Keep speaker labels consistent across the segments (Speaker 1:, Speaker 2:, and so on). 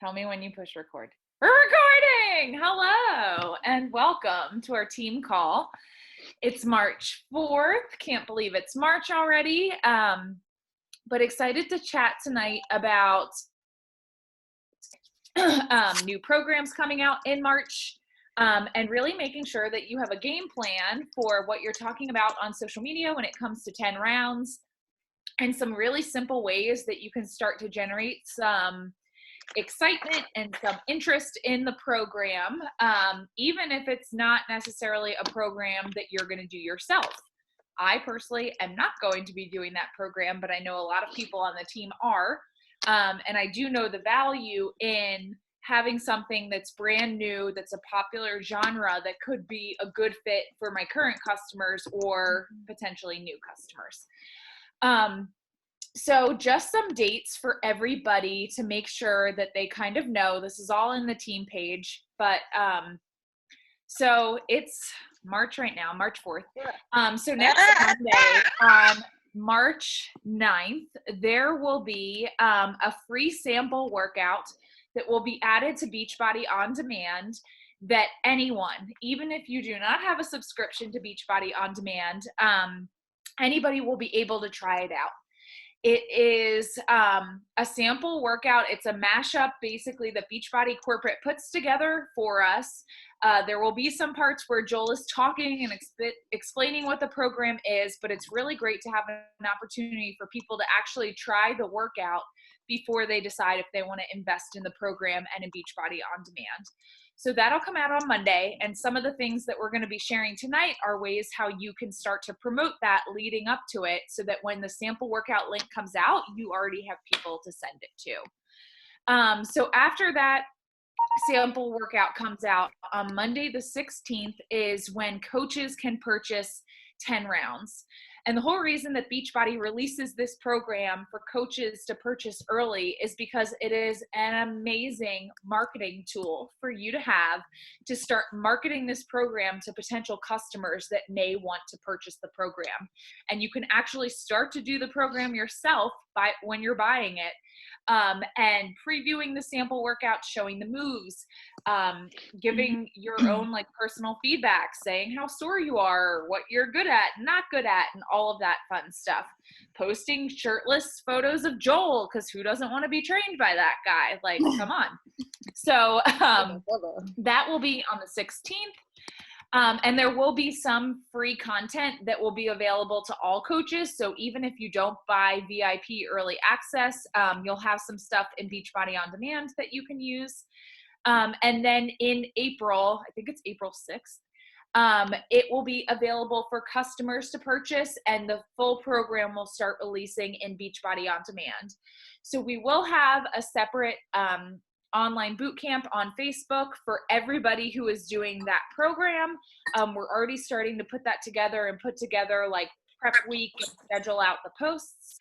Speaker 1: Tell me when you push record. We're recording! Hello and welcome to our team call. It's March 4th. Can't believe it's March already. But excited to chat tonight about new programs coming out in March, and really making sure that you have a game plan for what you're talking about on social media when it comes to 10 rounds, and some really simple ways that you can start to generate some excitement and some interest in the program, even if it's not necessarily a program that you're going to do yourself. I personally am not going to be doing that program, but I know a lot of people on the team are, and I do know the value in having something that's brand new, that's a popular genre that could be a good fit for my current customers or potentially new customers. So just some dates for everybody to make sure that they kind of know. This is all in the team page, but so it's March right now, March 4th. So next Monday on March 9th, there will be a free sample workout that will be added to Beachbody On Demand that anyone, even if you do not have a subscription to Beachbody On Demand, anybody will be able to try it out. It is a sample workout. It's a mashup, basically, that Beachbody corporate puts together for us. There will be some parts where Joel is talking and explaining what the program is, but it's really great to have an opportunity for people to actually try the workout before they decide if they want to invest in the program and in Beachbody On Demand. So that'll come out on Monday, and some of the things that we're going to be sharing tonight are ways how you can start to promote that leading up to it, so that when the sample workout link comes out, you already have people to send it to. So after that sample workout comes out on Monday the 16th is when coaches can purchase 10 rounds. And the whole reason that Beachbody releases this program for coaches to purchase early is because it is an amazing marketing tool for you to have to start marketing this program to potential customers that may want to purchase the program. And you can actually start to do the program yourself when you're buying it. And previewing the sample workout, showing the moves, giving your own personal feedback, saying how sore you are, what you're good at, not good at, and all of that fun stuff. Posting shirtless photos of Joel, because who doesn't want to be trained by that guy? Like, come on. So that will be on the 16th. And there will be some free content that will be available to all coaches. So even if you don't buy VIP early access, you'll have some stuff in Beachbody On Demand that you can use. And then in April, I think it's April 6th, it will be available for customers to purchase, and the full program will start releasing in Beachbody On Demand. So we will have a separate online boot camp on Facebook for everybody who is doing that program. We're already starting to put that together and put together prep week and schedule out the posts.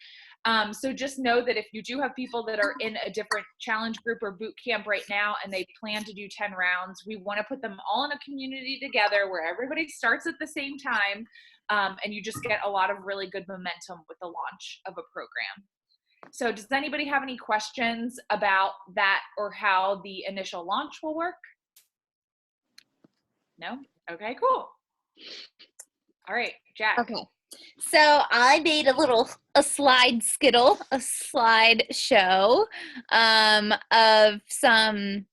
Speaker 1: So just know that if you do have people that are in a different challenge group or boot camp right now and they plan to do 10 rounds, we want to put them all in a community together where everybody starts at the same time, and you just get a lot of really good momentum with the launch of a program. So does anybody have any questions about that or how the initial launch will work? No? Okay, cool. All right, Jack.
Speaker 2: Okay. So I made a slide show of some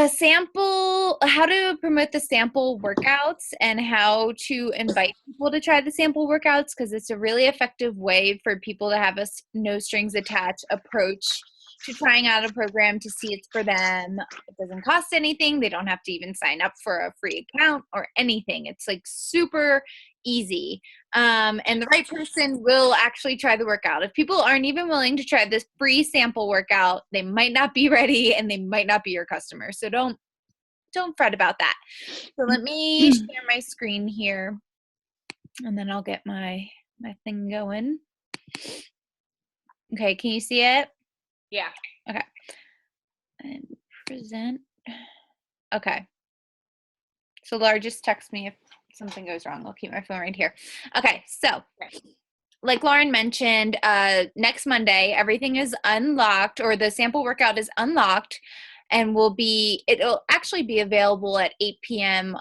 Speaker 2: sample, how to promote the sample workouts and how to invite people to try the sample workouts, because it's a really effective way for people to have a no strings attached approach to trying out a program to see it's for them. It doesn't cost anything. They don't have to even sign up for a free account or anything. It's super easy. And the right person will actually try the workout. If people aren't even willing to try this free sample workout, they might not be ready and they might not be your customer. So don't fret about that. So let me share my screen here and then I'll get my thing going. Okay, can you see it?
Speaker 1: Yeah.
Speaker 2: Okay. And present. Okay. So Laura, just text me if something goes wrong. I'll keep my phone right here. Okay, so like Lauren mentioned, next Monday, everything is unlocked, or the sample workout is unlocked, and it'll actually be available at 8 p.m.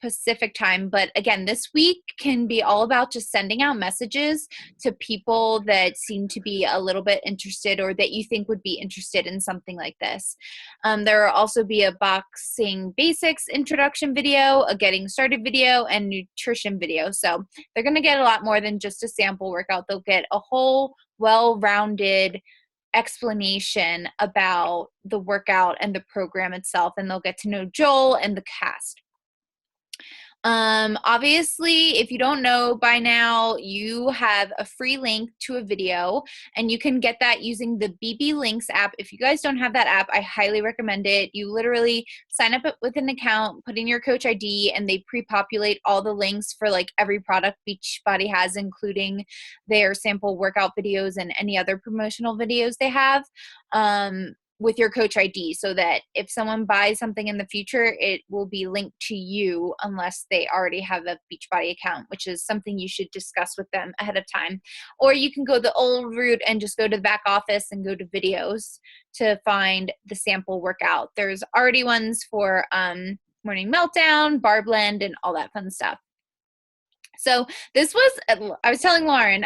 Speaker 2: Pacific time. But again, this week can be all about just sending out messages to people that seem to be a little bit interested, or that you think would be interested in something like this. There will also be a boxing basics introduction video, a getting started video, and nutrition video. So they're going to get a lot more than just a sample workout. They'll get a whole well-rounded explanation about the workout and the program itself, and they'll get to know Joel and the cast. Obviously, if you don't know by now, you have a free link to a video, and you can get that using the BB Links app. If you guys don't have that app, I highly recommend it. You literally sign up with an account, put in your coach ID, and they pre-populate all the links for like every product Beachbody has, including their sample workout videos and any other promotional videos they have. With your coach ID, so that if someone buys something in the future, it will be linked to you unless they already have a Beachbody account, which is something you should discuss with them ahead of time. Or you can go the old route and just go to the back office and go to videos to find the sample workout. There's already ones for Morning Meltdown, Bar Blend, and all that fun stuff. So this was, I was telling Lauren,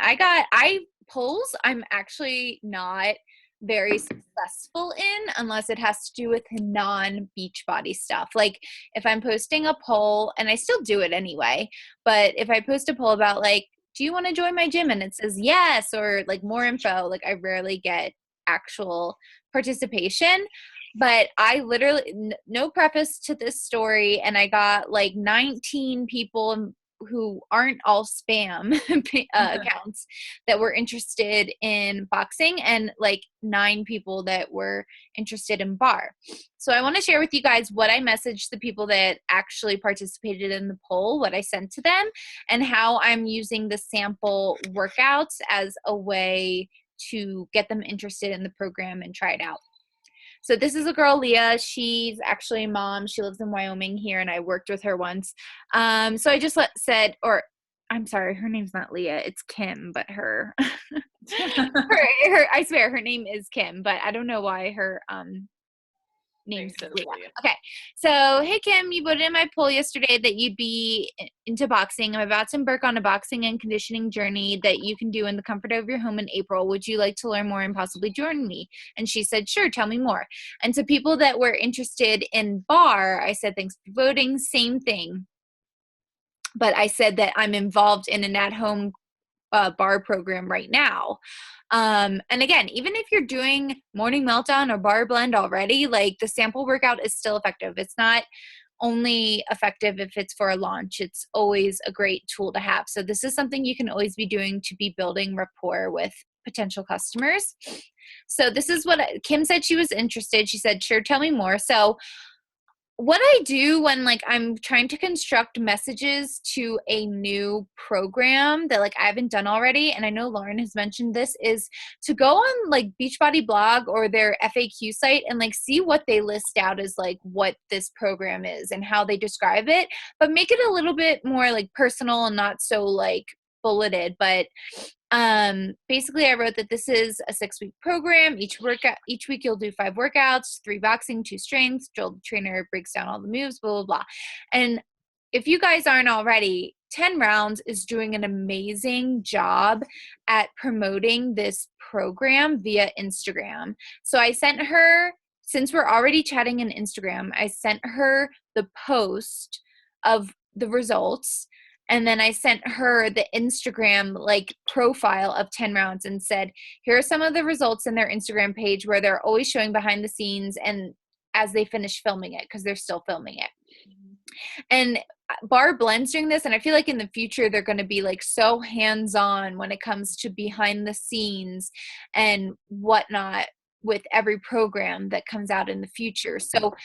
Speaker 2: polls I'm actually not very successful in unless it has to do with non-Beachbody stuff. Like if I'm posting a poll, and I still do it anyway, but if I post a poll about like, do you want to join my gym? And it says yes, or like more info, like I rarely get actual participation. But I literally, no preface to this story, and I got like 19 people who aren't all spam accounts that were interested in boxing, and like 9 people that were interested in bar. So I want to share with you guys what I messaged the people that actually participated in the poll, what I sent to them, and how I'm using the sample workouts as a way to get them interested in the program and try it out. So this is a girl, Leah. She's actually a mom. She lives in Wyoming here, and I worked with her once. So I just said, or I'm sorry, her name's not Leah. It's Kim, but I swear her name is Kim, but I don't know why her name's Leah. Okay. So, hey, Kim, you voted in my poll yesterday that you'd be into boxing. I'm about to embark on a boxing and conditioning journey that you can do in the comfort of your home in April. Would you like to learn more and possibly join me? And she said, sure, tell me more. And to people that were interested in bar, I said, thanks for voting. Same thing. But I said that I'm involved in an at-home bar program right now. And again, even if you're doing Morning Meltdown or Bar Blend already, like the sample workout is still effective. It's not only effective if it's for a launch. It's always a great tool to have. So this is something you can always be doing to be building rapport with potential customers. So this is what Kim said. She was interested. She said, sure, tell me more. So what I do when like I'm trying to construct messages to a new program that like I haven't done already, and I know Lauren has mentioned this, is to go on like Beachbody blog or their FAQ site and like see what they list out as like what this program is and how they describe it, but make it a little bit more like personal and not so like bulleted. But basically I wrote that this is a 6-week program. Each week you'll do 5 workouts, 3 boxing, 2 strengths. Joel the trainer breaks down all the moves, blah, blah, blah. And if you guys aren't already, 10 Rounds is doing an amazing job at promoting this program via Instagram. So I sent her, since we're already chatting in Instagram, I sent her the post of the results. And then I sent her the Instagram like profile of 10 Rounds and said, here are some of the results in their Instagram page, where they're always showing behind the scenes and as they finish filming it, because they're still filming it. And Bar Blend's doing this, and I feel like in the future they're going to be like so hands-on when it comes to behind the scenes and whatnot with every program that comes out in the future. So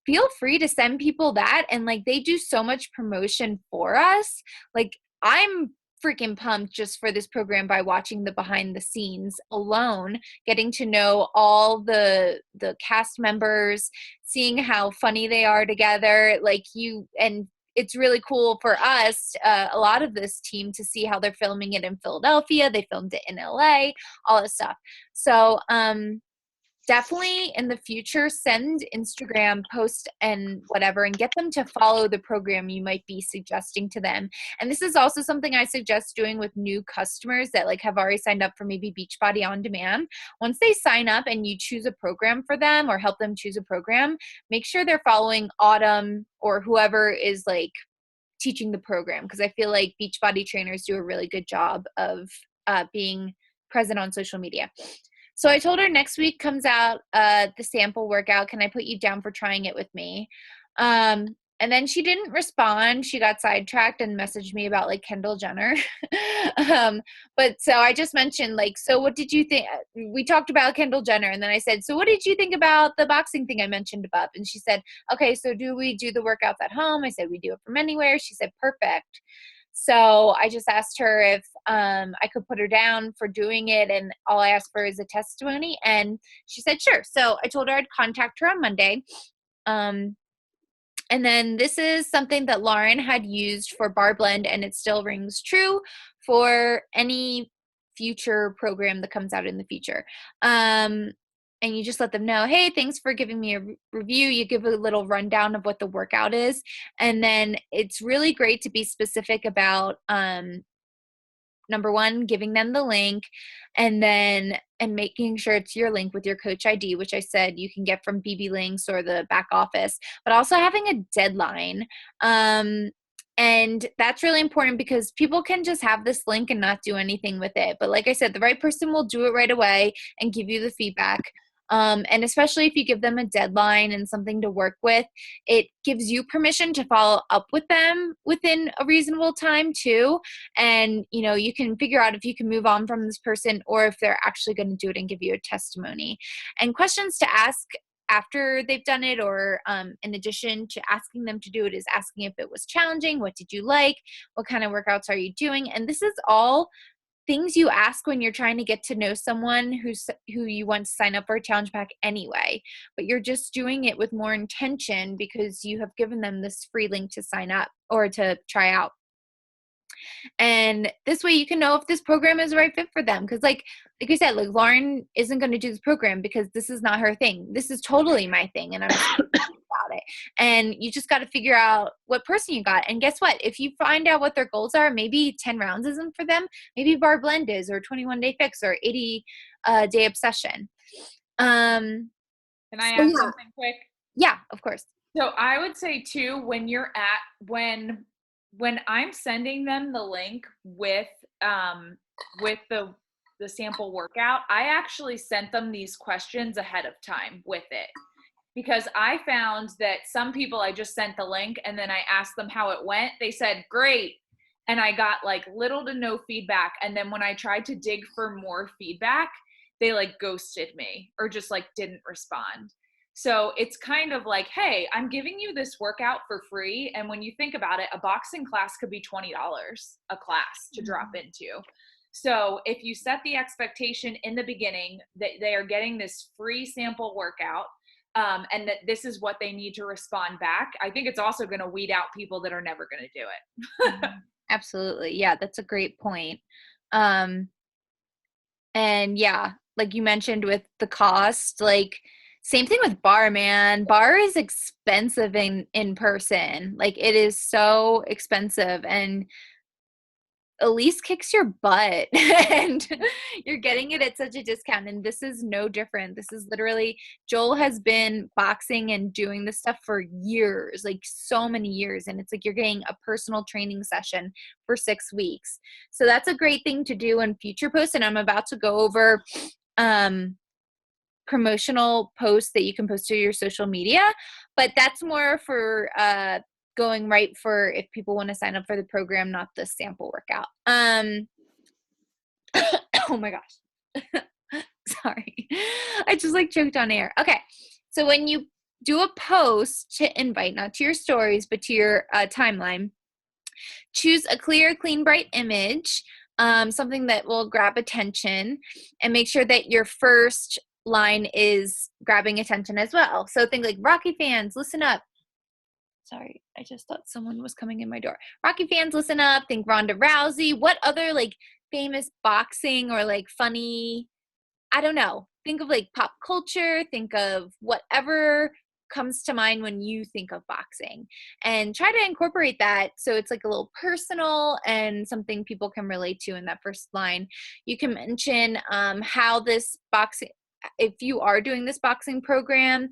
Speaker 2: feel free to send people that, and like they do so much promotion for us. Like I'm freaking pumped just for this program by watching the behind the scenes alone, getting to know all the cast members, seeing how funny they are together, like you, and it's really cool for us, a lot of this team, to see how they're filming it in Philadelphia. They filmed it in LA, all this stuff. So definitely in the future, send Instagram posts and whatever, and get them to follow the program you might be suggesting to them. And this is also something I suggest doing with new customers that like have already signed up for maybe Beachbody On Demand. Once they sign up and you choose a program for them or help them choose a program, make sure they're following Autumn or whoever is like teaching the program, because I feel like Beachbody trainers do a really good job of being present on social media. So I told her next week comes out the sample workout. Can I put you down for trying it with me? And then she didn't respond. She got sidetracked and messaged me about like Kendall Jenner. But so I just mentioned like, so what did you think? We talked about Kendall Jenner, and then I said, so what did you think about the boxing thing I mentioned above? And she said, okay, so do we do the workouts at home? I said, we do it from anywhere. She said, perfect. So I just asked her if I could put her down for doing it, and all I asked for is a testimony, and she said sure. So I told her I'd contact her on Monday. And then this is something that Lauren had used for Bar Blend, and it still rings true for any future program that comes out in the future. And you just let them know, hey, thanks for giving me a review. You give a little rundown of what the workout is. And then it's really great to be specific about, number one, giving them the link, and making sure it's your link with your coach ID, which I said you can get from BB Links or the back office, but also having a deadline. And that's really important because people can just have this link and not do anything with it. But like I said, the right person will do it right away and give you the feedback. And especially if you give them a deadline and something to work with, it gives you permission to follow up with them within a reasonable time too. And, you know, you can figure out if you can move on from this person or if they're actually going to do it and give you a testimony. And questions to ask after they've done it, or in addition to asking them to do it, is asking if it was challenging, what did you like, what kind of workouts are you doing? And this is all things you ask when you're trying to get to know someone who you want to sign up for a challenge pack anyway, but you're just doing it with more intention because you have given them this free link to sign up or to try out. And this way you can know if this program is the right fit for them. Because like you said, like Lauren isn't going to do this program because this is not her thing. This is totally my thing, and I'm about it. And you just got to figure out what person you got. And guess what? If you find out what their goals are, maybe 10 rounds isn't for them. Maybe Bar Blend is, or 21-day fix, or 80-day obsession.
Speaker 1: Can I add something quick?
Speaker 2: Yeah, of course.
Speaker 1: So I would say too, when I'm sending them the link with the sample workout, I actually sent them these questions ahead of time with it, because I found that some people, I just sent the link and then I asked them how it went. They said, great. And I got like little to no feedback. And then when I tried to dig for more feedback, they like ghosted me or just like didn't respond. So it's kind of like, hey, I'm giving you this workout for free. And when you think about it, a boxing class could be $20 a class to drop into. So if you set the expectation in the beginning that they are getting this free sample workout, and that this is what they need to respond back, I think it's also going to weed out people that are never going to do it.
Speaker 2: Absolutely. Yeah, that's a great point. And yeah, like you mentioned with the cost, like same thing with Bar, man. Bar is expensive in person. Like it is so expensive, and Elise kicks your butt and you're getting it at such a discount. And this is no different. This is literally, Joel has been boxing and doing this stuff for years, like so many years. And it's like you're getting a personal training session for 6 weeks. So that's a great thing to do in future posts. And I'm about to go over promotional posts that you can post to your social media, but that's more for going right for if people want to sign up for the program, not the sample workout. Oh my gosh. Sorry. I just like choked on air. Okay. So when you do a post to invite, not to your stories, but to your timeline, choose a clear, clean, bright image, something that will grab attention, and make sure that your first line is grabbing attention as well. So think like Rocky fans, listen up. Sorry, I just thought someone was coming in my door. Rocky fans, listen up. Think Ronda Rousey. What other like famous boxing or like funny, I don't know. Think of like pop culture. Think of whatever comes to mind when you think of boxing, and try to incorporate that so it's like a little personal and something people can relate to in that first line. You can mention how this boxing, if you are doing this boxing program,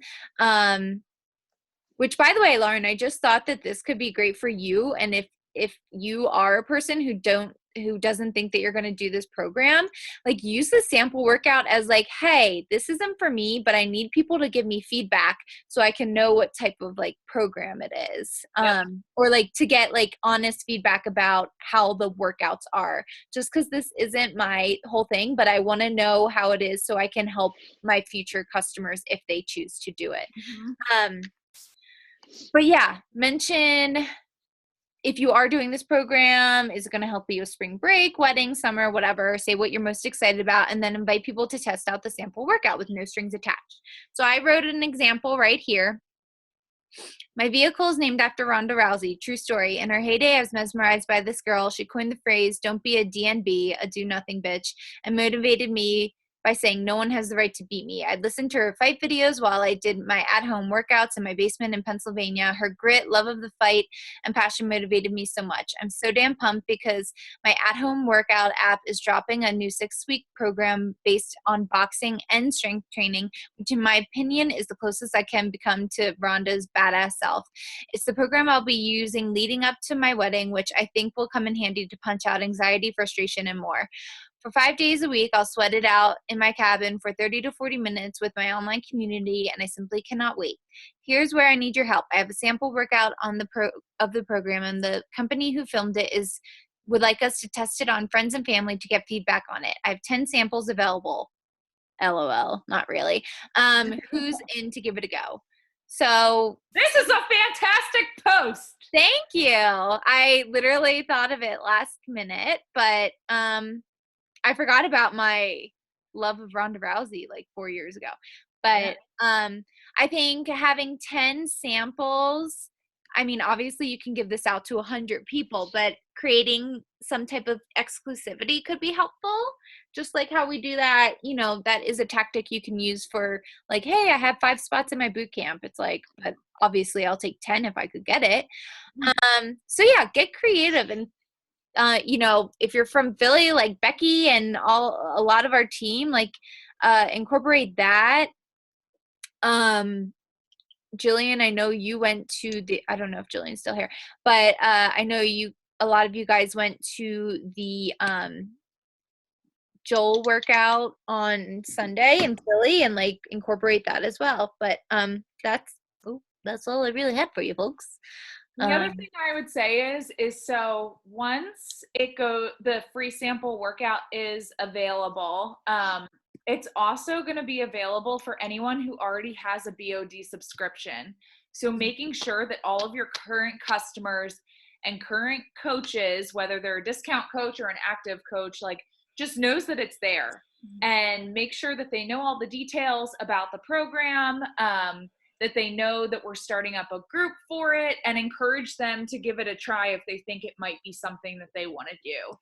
Speaker 2: which, by the way, Lauren, I just thought that this could be great for you. And if you are a person who doesn't think that you're going to do this program, like use the sample workout as like, hey, this isn't for me, but I need people to give me feedback so I can know what type of like program it is.
Speaker 1: Yep.
Speaker 2: Or like to get like honest feedback about how the workouts are, just because this isn't my whole thing, but I want to know how it is so I can help my future customers if they choose to do it.
Speaker 1: Mm-hmm.
Speaker 2: But yeah, mention if you are doing this program, is it going to help you with spring break, wedding, summer, whatever. Say what you're most excited about, and then invite people to test out the sample workout with no strings attached. So I wrote an example right here. My vehicle is named after Ronda Rousey. True story. In her heyday, I was mesmerized by this girl. She coined the phrase, don't be a DNB, a do-nothing bitch, and motivated me by saying no one has the right to beat me. I'd listen to her fight videos while I did my at-home workouts in my basement in Pennsylvania. Her grit, love of the fight, and passion motivated me so much. I'm so damn pumped because my at-home workout app is dropping a new 6-week program based on boxing and strength training, which in my opinion is the closest I can become to Ronda's badass self. It's the program I'll be using leading up to my wedding, which I think will come in handy to punch out anxiety, frustration, and more. For 5 days a week, I'll sweat it out in my cabin for 30 to 40 minutes with my online community, and I simply cannot wait. Here's where I need your help. I have a sample workout on the program, and the company who filmed it would like us to test it on friends and family to get feedback on it. I have 10 samples available. LOL, not really. Who's in to give it a go? So
Speaker 1: This is a fantastic post.
Speaker 2: thank you. I literally thought of it last minute, but I forgot about my love of Ronda Rousey like 4 years ago. But I think having 10 samples, I mean, obviously you can give this out to 100 people, but creating some type of exclusivity could be helpful. Just like how we do that, that is a tactic you can use for like, hey, I have 5 spots in my boot camp. It's like, but obviously I'll take 10 if I could get it. So yeah, get creative and if you're from Philly, like Becky and a lot of our team, like, incorporate that. Jillian, I know you went to I don't know if Jillian's still here, but, I know a lot of you guys went to the, Joel workout on Sunday in Philly and like incorporate that as well. But, that's all I really have for you folks.
Speaker 1: The other thing I would say is so once the free sample workout is available, it's also going to be available for anyone who already has a BOD subscription. So making sure that all of your current customers and current coaches, whether they're a discount coach or an active coach, like just knows that it's there, and make sure that they know all the details about the program, that they know that we're starting up a group for it, and encourage them to give it a try if they think it might be something that they want to do.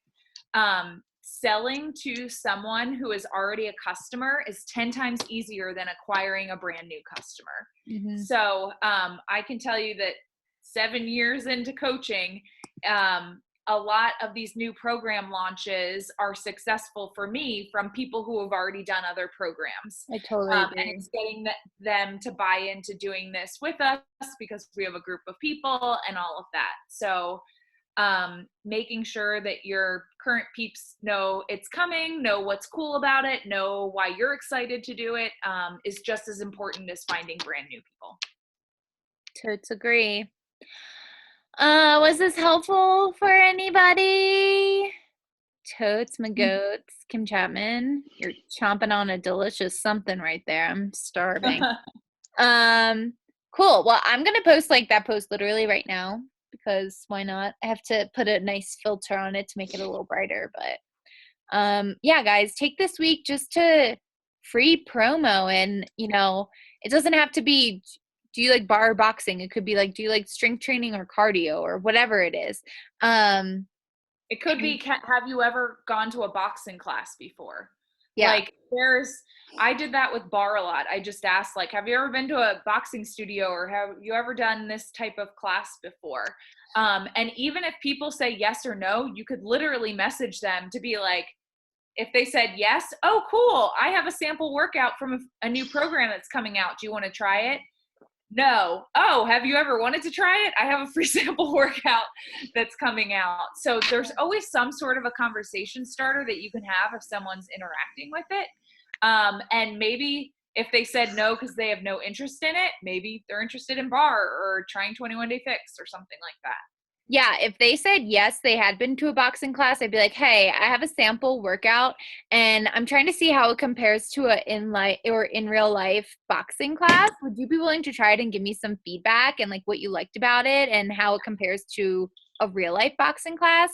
Speaker 1: Selling to someone who is already a customer is 10 times easier than acquiring a brand new customer. Mm-hmm. So I can tell you that 7 years into coaching, a lot of these new program launches are successful for me from people who have already done other programs.
Speaker 2: I totally agree.
Speaker 1: And it's getting them to buy into doing this with us because we have a group of people and all of that. So making sure that your current peeps know it's coming, know what's cool about it, know why you're excited to do it, is just as important as finding brand new people.
Speaker 2: Totes agree. Was this helpful for anybody? Totes, my goats, Kim Chapman, you're chomping on a delicious something right there. I'm starving. Cool. Well, I'm going to post like that post literally right now because why not? I have to put a nice filter on it to make it a little brighter, but yeah, guys, take this week just to free promo, and it doesn't have to be do you like bar or boxing? It could be like, do you like strength training or cardio or whatever it is.
Speaker 1: It could be, have you ever gone to a boxing class before?
Speaker 2: Yeah.
Speaker 1: Like I did that with bar a lot. I just asked, like, have you ever been to a boxing studio or have you ever done this type of class before? And even if people say yes or no, you could literally message them to be like, if they said yes, oh, cool, I have a sample workout from a new program that's coming out. Do you want to try it? No. Oh, have you ever wanted to try it? I have a free sample workout that's coming out. So there's always some sort of a conversation starter that you can have if someone's interacting with it. And maybe if they said no because they have no interest in it, maybe they're interested in bar or trying 21 Day Fix or something like that.
Speaker 2: Yeah, if they said yes, they had been to a boxing class, I'd be like, hey, I have a sample workout and I'm trying to see how it compares to a in real life boxing class. Would you be willing to try it and give me some feedback and like what you liked about it and how it compares to a real life boxing class?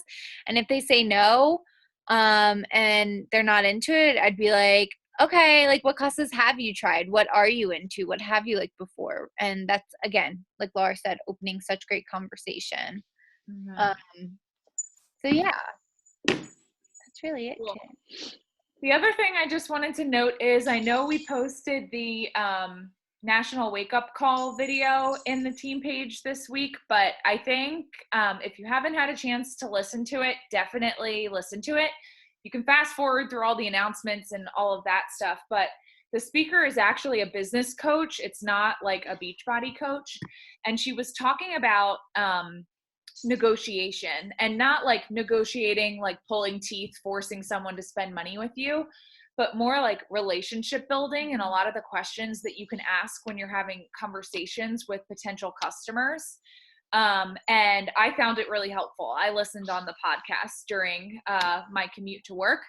Speaker 2: And if they say no, and they're not into it, I'd be like, okay, like what classes have you tried? What are you into? What have you liked before? And that's, again, like Laura said, opening such great conversation.
Speaker 1: Mm-hmm.
Speaker 2: So yeah, that's really it.
Speaker 1: Cool. The other thing I just wanted to note is I know we posted the National Wake Up Call video in the team page this week, but I think if you haven't had a chance to listen to it, definitely listen to it. You can fast forward through all the announcements and all of that stuff, but the speaker is actually a business coach. It's not like a Beachbody coach. And she was talking about negotiation, and not like negotiating, like pulling teeth, forcing someone to spend money with you, but more like relationship building and a lot of the questions that you can ask when you're having conversations with potential customers. And I found it really helpful. I listened on the podcast during my commute to work,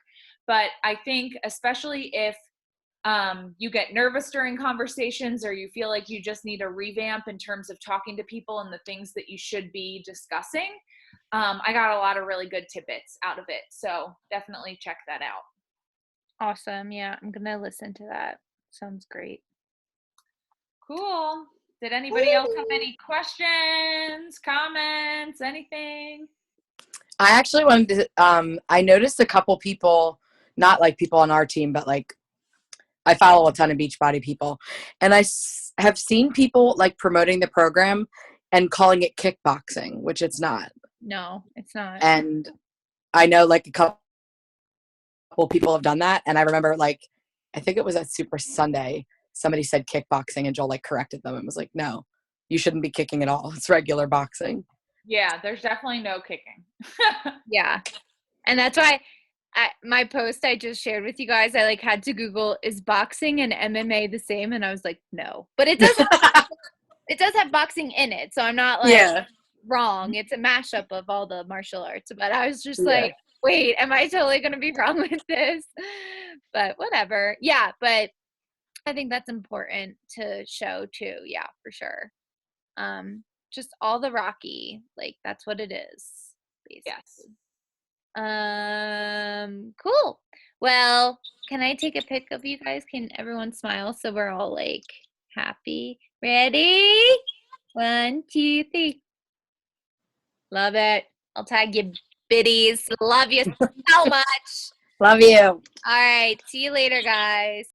Speaker 1: but I think especially if you get nervous during conversations or you feel like you just need a revamp in terms of talking to people and the things that you should be discussing, I got a lot of really good tidbits out of it. So definitely check that out.
Speaker 2: Awesome. Yeah, I'm going to listen to that. Sounds great.
Speaker 1: Cool. Did anybody else have any questions, comments, anything?
Speaker 3: I actually wanted to, I noticed a couple people, not like people on our team, but like I follow a ton of Beachbody people, and I have seen people like promoting the program and calling it kickboxing, which it's not.
Speaker 2: No, it's not.
Speaker 3: And I know like a couple people have done that, and I remember like I think it was at Super Sunday, somebody said kickboxing, and Joel like corrected them and was like, "No, you shouldn't be kicking at all. It's regular boxing."
Speaker 1: Yeah, there's definitely no kicking.
Speaker 2: Yeah, and that's why my post I just shared with you guys, I like had to Google, is boxing and MMA the same? And I was like, no. But it does it does have boxing in it, so I'm not like wrong. It's a mashup of all the martial arts. But I was just like, wait, am I totally gonna be wrong with this? But whatever. Yeah, but I think that's important to show too. Yeah, for sure. Just all the Rocky, like that's what it is, basically.
Speaker 1: Yes.
Speaker 2: Cool. Well, can I take a pic of you guys? Can everyone smile so we're all like happy? Ready? 1, 2, 3. Love it. I'll tag you biddies. Love you so much.
Speaker 3: Love you.
Speaker 2: All right. See you later, guys.